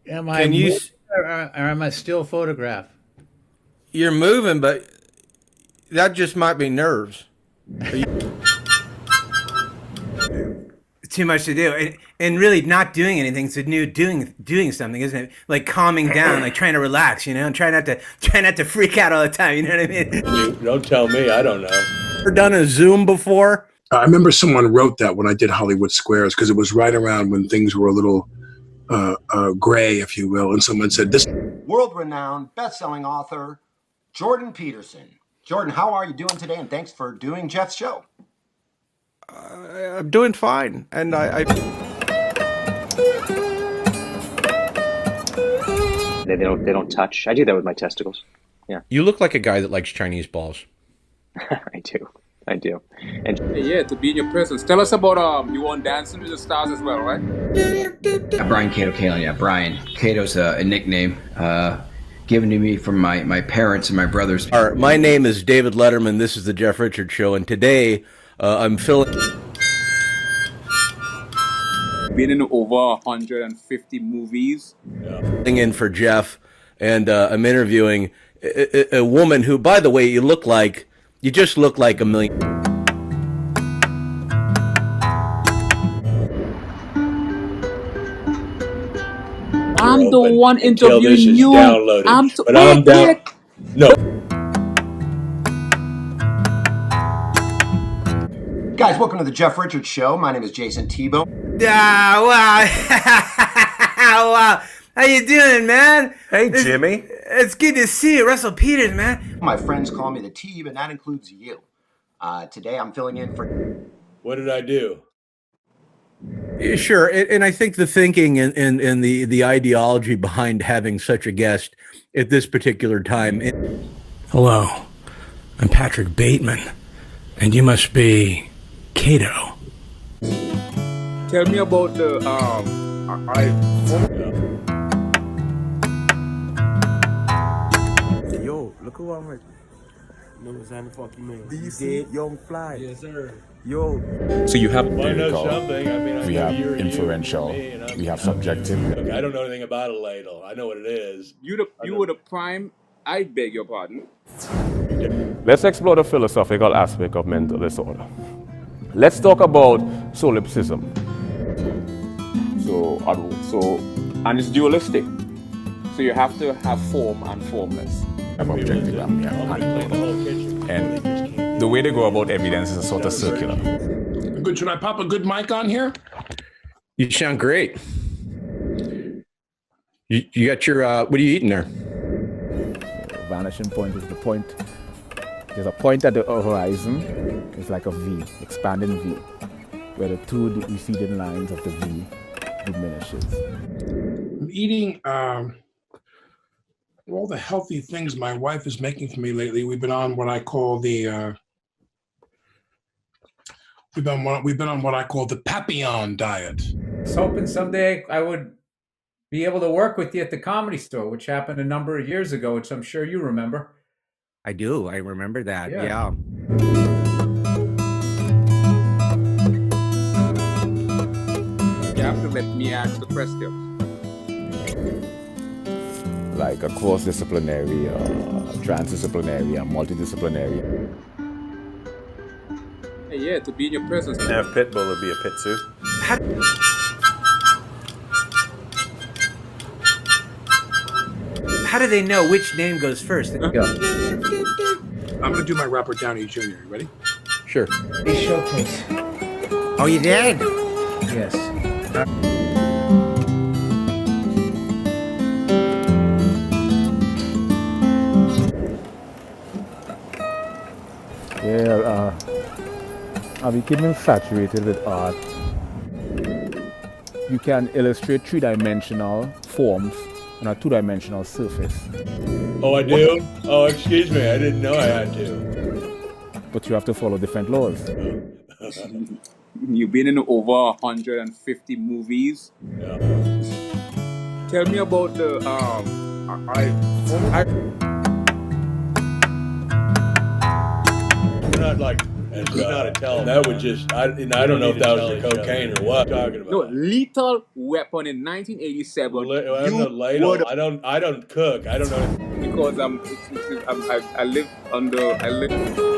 Am I Can you? moving or am I still photograph? You're moving, but that just might be nerves. Too much to do, and really not doing anything. So doing something, isn't it? Like calming down, like trying to relax, and try not to freak out all the time. You know what I mean? You don't tell me. I don't know. Ever done a Zoom before? I remember someone wrote that when I did Hollywood Squares, because it was right around when things were a little gray, if you will. And someone said, "This world-renowned best-selling author Jordan Peterson. Jordan, how are you doing today? And thanks for doing Jeff's show. I'm doing fine, and I They don't touch. I do that with my testicles. Yeah. You look like a guy that likes Chinese balls. I do. And yeah, to be in your presence. Tell us about you on Dancing with the Stars as well, right? Brian Cato Kalen, yeah, Brian. Cato's a nickname given to me from my parents and my brothers. My name is David Letterman. This is the Jeff Richards Show, and today I'm filling. Been in over 150 movies. Filling in for Jeff, and I'm interviewing a woman who, by the way, you just look like a million. I'm the one Until this interviewing is you. downloaded. But I'm down. No. Guys, welcome to the Jeff Richards Show. My name is Jason Tebow. Wow. Wow. How you doing, man? Hey, Jimmy. It's good to see you, Russell Peters, man. My friends call me the Teeb, and that includes you. Today I'm filling in for... What did I do? Sure, and I think the thinking and the ideology behind having such a guest at this particular time. Hello, I'm Patrick Bateman, and you must be Cato. Tell me about the Yo, look who I'm with. No, it's how the fuck you mean? DC Young Fly. Yes, sir. Yo. So you have Well, I know something. I mean, I we know have you're influential, you and me, we have subjective. Look, I don't know anything about a ladle. I know what it is. you were the prime. I beg your pardon. Let's explore the philosophical aspect of mental disorder. Let's talk about solipsism. And it's dualistic. So you have to have form and formless. Have objective and the way they go about evidence is sort of circular. good. Should I pop a good mic on here? You sound great. You got your what are you eating there? Vanishing point is the point. There's a point at the horizon. It's like a V, expanding V, where the two receding lines of the V diminishes. I'm eating all the healthy things my wife is making for me lately. We've been on what I call the we've been on what I call the Papillon diet. I was hoping someday I would be able to work with you at the Comedy Store, which happened a number of years ago, which I'm sure you remember. I do. I remember that. Yeah. You have to let me ask the question. Like a cross-disciplinary, transdisciplinary, and multidisciplinary. Hey, yeah, to be in your presence. And if Pitbull would be a pit too. How do they know which name goes first? I'm gonna do my Robert Downey Jr. You ready? Sure. Showcase. Oh, you did? Yes. Yeah, I've become infatuated with art. You can illustrate three-dimensional forms on a two-dimensional surface. Oh, I do? Oh, excuse me. I didn't know I had to. But you have to follow different laws. You've been in over 150 movies. Yeah. Tell me about the You're not like And that would just, I don't know if that was the cocaine or what I'm talking about. No, Lethal Weapon in 1987. Well, I don't cook. I don't know. Because I live under.